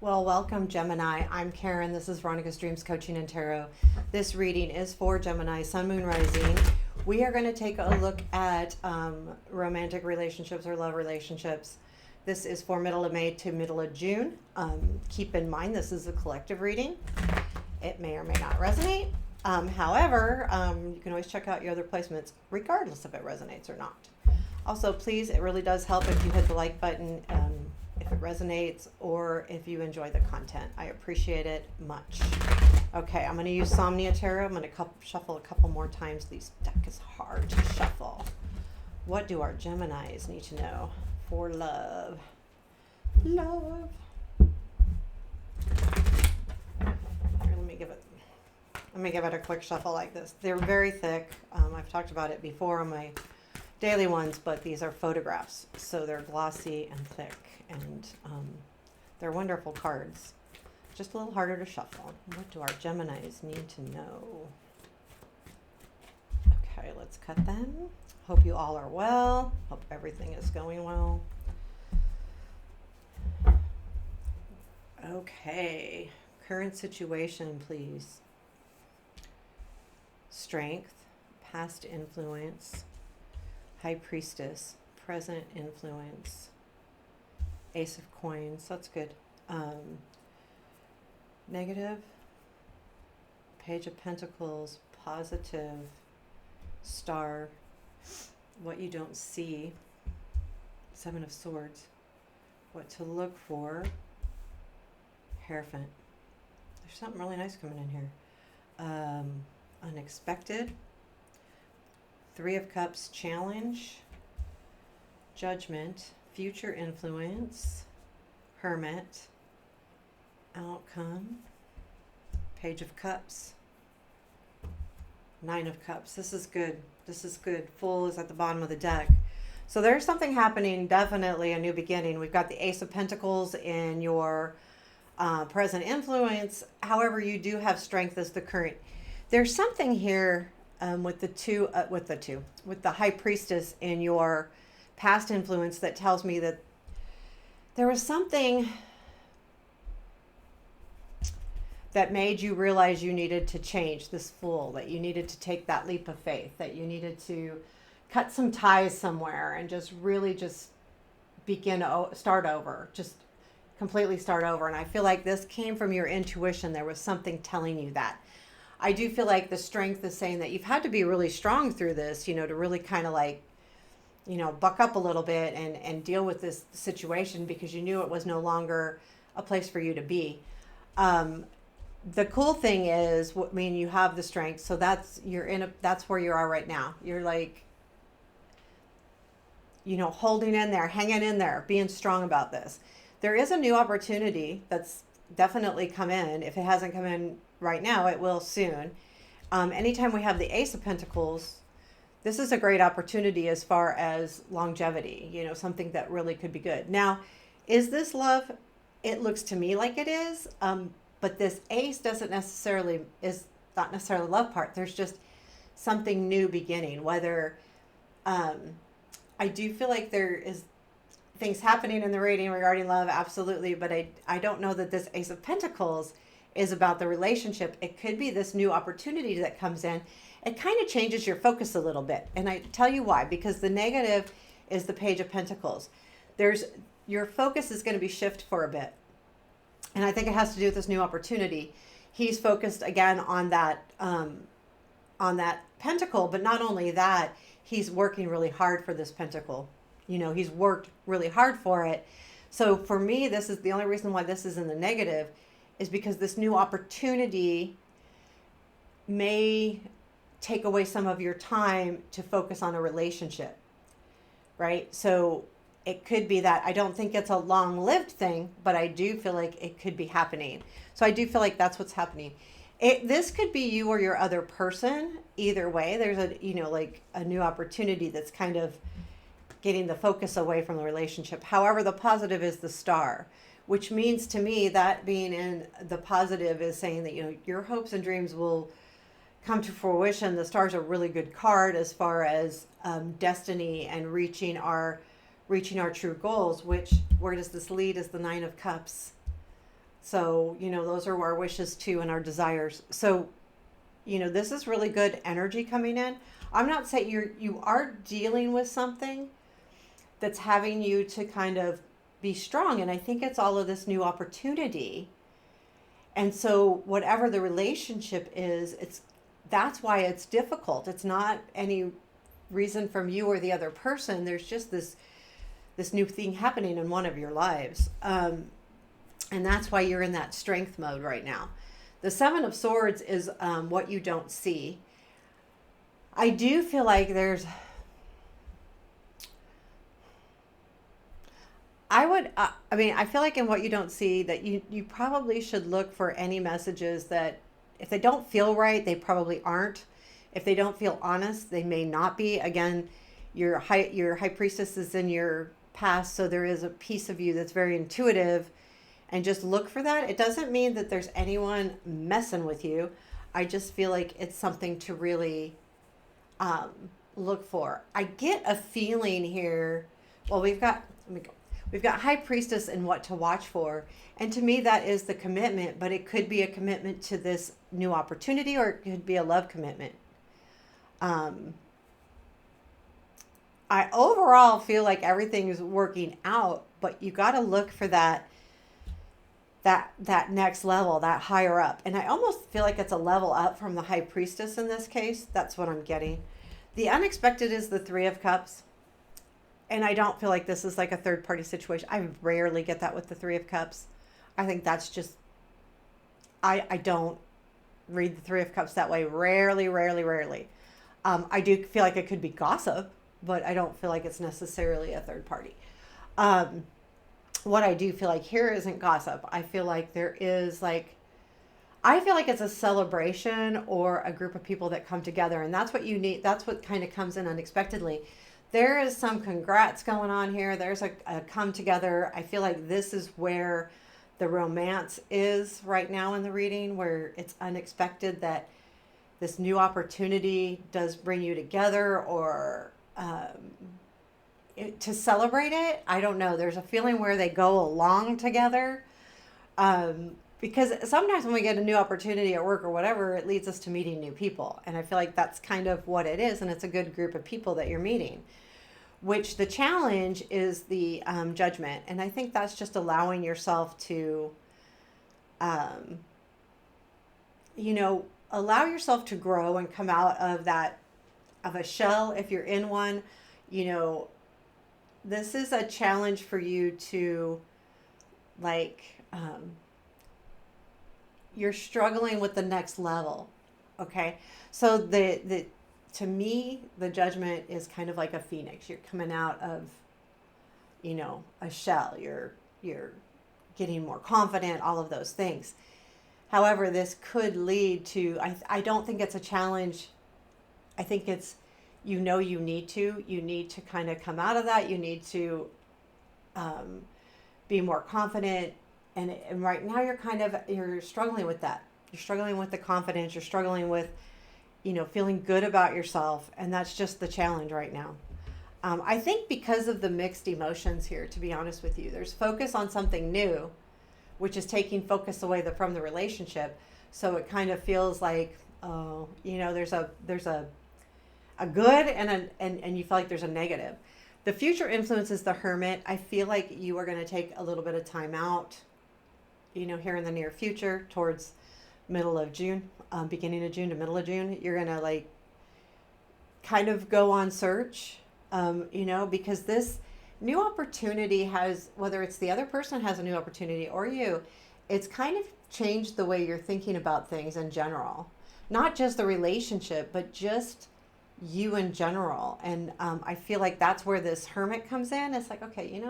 Well, welcome, Gemini. I'm Karen. This is Veronica's Dreams Coaching and Tarot. This reading is for Gemini, Sun, Moon, Rising. We are going to take a look at romantic relationships or love relationships. This is for middle of May to middle of June. Keep in mind, this is a collective reading. It may or may not resonate. However, you can always check out your other placements, regardless if it resonates or not. Also, please, it really does help if you hit the like button. If it resonates or if you enjoy the content. I appreciate it much. Okay, I'm going to use Somnia Tarot. I'm going to shuffle a couple more times. This deck is hard to shuffle. What do our Geminis need to know for love? Love. Here, let me give it a quick shuffle like this. They're very thick. I've talked about it before on my daily ones, but these are photographs, so they're glossy and thick, and they're wonderful cards. Just a little harder to shuffle. What do our Geminis need to know? Okay, let's cut them. Hope you all are well. Hope everything is going well. Okay, current situation, please. Strength, past influence, High Priestess, present influence, Ace of Coins, that's good. Negative, Page of Pentacles, positive, Star, what you don't see, Seven of Swords, what to look for, Hierophant. There's something really nice coming in here. Unexpected, Three of Cups, challenge, judgment, future influence, hermit, outcome, Page of Cups, Nine of Cups. This is good. This is good. Full is at the bottom of the deck. So there's something happening, definitely a new beginning. We've got the Ace of Pentacles in your present influence. However, you do have strength as the current. There's something here with the High Priestess in your past influence that tells me that there was something that made you realize you needed to change this Fool, that you needed to take that leap of faith, that you needed to cut some ties somewhere and just really just start over, just completely start over. And I feel like this came from your intuition. There was something telling you that. I do feel like the strength is saying that you've had to be really strong through this, to really kind of like, buck up a little bit and deal with this situation because you knew it was no longer a place for you to be. The cool thing is, you have the strength. So that's where you are right now. You're like, holding in there, hanging in there, being strong about this. There is a new opportunity that's definitely come in. If it hasn't come in right now, it will soon. Anytime we have the Ace of Pentacles, this is a great opportunity as far as longevity, something that really could be good. Now, is this love? It looks to me like it is, but this Ace is not necessarily love part. There's just something new beginning, whether I do feel like there is things happening in the reading regarding love, absolutely, but I don't know that this Ace of Pentacles is about the relationship. It could be this new opportunity that comes in. It kind of changes your focus a little bit. And I tell you why, because the negative is the Page of Pentacles. Your focus is going to be shift for a bit. And I think it has to do with this new opportunity. He's focused again on that pentacle, but not only that, he's working really hard for this pentacle. He's worked really hard for it. So for me, this is the only reason why this is in the negative is because this new opportunity may take away some of your time to focus on a relationship, right? So it could be that. I don't think it's a long-lived thing, but I do feel like it could be happening. So I do feel like that's what's happening. This could be you or your other person. Either way, there's a new opportunity that's kind of getting the focus away from the relationship. However, the positive is the Star, which means to me that being in the positive is saying that, your hopes and dreams will come to fruition. The Star's a really good card as far as destiny and reaching our true goals, which, where does this lead, is the Nine of Cups. So, those are our wishes too and our desires. So, this is really good energy coming in. I'm not saying you are dealing with something that's having you to kind of be strong. And I think it's all of this new opportunity. And so whatever the relationship is, that's why it's difficult. It's not any reason from you or the other person. There's just this new thing happening in one of your lives. And that's why you're in that strength mode right now. The Seven of Swords is what you don't see. I do feel like I feel like in what you don't see that you probably should look for any messages that if they don't feel right, they probably aren't. If they don't feel honest, they may not be. Again, your high priestess is in your past, so there is a piece of you that's very intuitive, and just look for that. It doesn't mean that there's anyone messing with you. I just feel like it's something to really look for. I get a feeling here. Well, we've got high priestess and what to watch for. And to me, that is the commitment, but it could be a commitment to this new opportunity, or it could be a love commitment. I overall feel like everything is working out, but you got to look for that next level, that higher up. And I almost feel like it's a level up from the high priestess in this case. That's what I'm getting. The unexpected is the Three of Cups. And I don't feel like this is like a third party situation. I rarely get that with the Three of Cups. I think that's just, I don't read the Three of Cups that way. Rarely. I do feel like it could be gossip, but I don't feel like it's necessarily a third party. What I do feel like here isn't gossip. I feel like it's a celebration or a group of people that come together, and that's what you need. That's what kind of comes in unexpectedly. There is some congrats going on here. There's a come together. I feel like this is where the romance is right now in the reading, where it's unexpected that this new opportunity does bring you together, or to celebrate it. I don't know. There's a feeling where they go along together. Because sometimes when we get a new opportunity at work or whatever, it leads us to meeting new people. And I feel like that's kind of what it is. And it's a good group of people that you're meeting, which the challenge is the judgment. And I think that's just allowing yourself to, allow yourself to grow and come out of a shell. If you're in one, this is a challenge for you to you're struggling with the next level. Okay. So to me, the judgment is kind of like a phoenix. You're coming out of, a shell. You're getting more confident, all of those things. However, this could lead to, I don't think it's a challenge. I think it's, you need to kind of come out of that. You need to be more confident. And right now you're struggling with that. You're struggling with the confidence. You're struggling with, feeling good about yourself. And that's just the challenge right now. I think because of the mixed emotions here, to be honest with you, there's focus on something new, which is taking focus away from the relationship. So it kind of feels like, there's a good and you feel like there's a negative. The future influence is the Hermit. I feel like you are going to take a little bit of time out, here in the near future, towards middle of June, beginning of June to middle of June. You're going to kind of go on search, because this new opportunity has, whether it's the other person has a new opportunity or you, it's kind of changed the way you're thinking about things in general. Not just the relationship, but just you in general. And I feel like that's where this Hermit comes in. It's like, okay,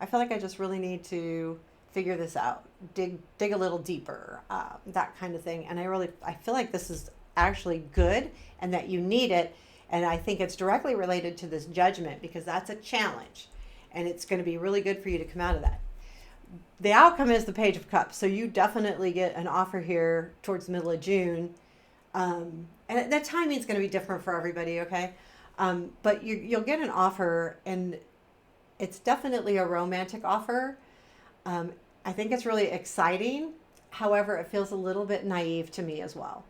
I feel like I just really need to figure this out, dig a little deeper, that kind of thing. And I feel like this is actually good and that you need it. And I think it's directly related to this judgment, because that's a challenge and it's going to be really good for you to come out of that. The outcome is the Page of Cups. So you definitely get an offer here towards the middle of June. And the timing is going to be different for everybody. Okay. But you'll get an offer, and it's definitely a romantic offer. I think it's really exciting. However, it feels a little bit naive to me as well.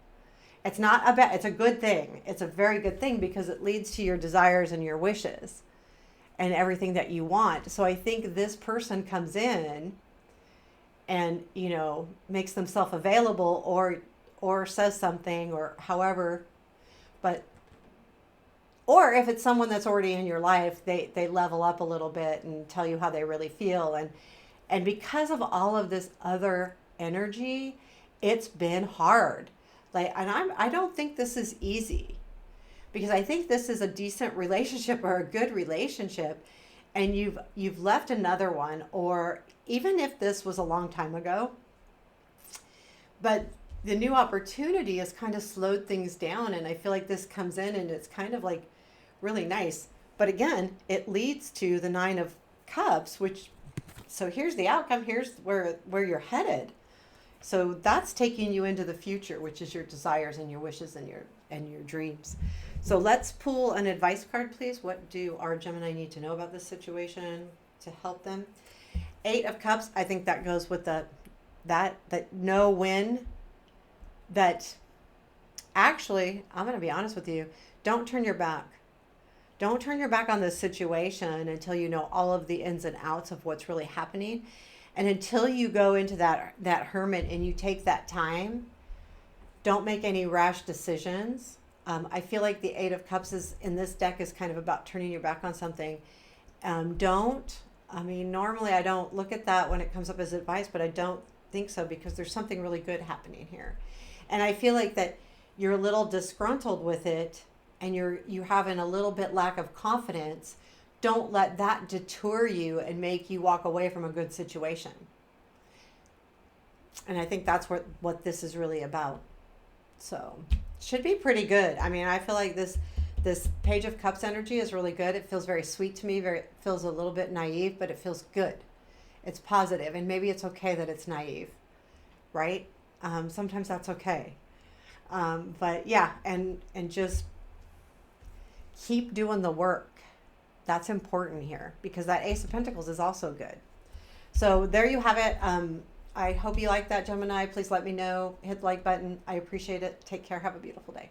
It's not a bad, it's a good thing. It's a very good thing because it leads to your desires and your wishes and everything that you want. So I think this person comes in and, makes themselves available or says something or however, but or if it's someone that's already in your life, they level up a little bit and tell you how they really feel. And because of all of this other energy, it's been hard. I don't think this is easy because I think this is a decent relationship or a good relationship, and you've left another one, or even if this was a long time ago, but the new opportunity has kind of slowed things down, and I feel like this comes in and it's kind of like really nice. But again, it leads to the 9 of Cups, so here's the outcome. Here's where you're headed. So that's taking you into the future, which is your desires and your wishes and your dreams. So let's pull an advice card, please. What do our Gemini need to know about this situation to help them? 8 of Cups. I think that goes with that no win. That actually, I'm going to be honest with you. Don't turn your back. Don't turn your back on this situation until you know all of the ins and outs of what's really happening. And until you go into that hermit and you take that time, don't make any rash decisions. I feel like the 8 of Cups in this deck is kind of about turning your back on something. Normally I don't look at that when it comes up as advice, but I don't think so because there's something really good happening here. And I feel like that you're a little disgruntled with it and you're having a little bit lack of confidence. Don't let that deter you and make you walk away from a good situation. And I think that's what this is really about. So should be pretty good. I feel like this Page of Cups energy is really good. It feels very sweet to me. It feels a little bit naive, but it feels good. It's positive, and maybe it's okay that it's naive, right? Sometimes that's okay. But yeah, and just keep doing the work. That's important here because that Ace of Pentacles is also good. So there you have it. I hope you like that, Gemini. Please let me know. Hit the like button. I appreciate it. Take care. Have a beautiful day.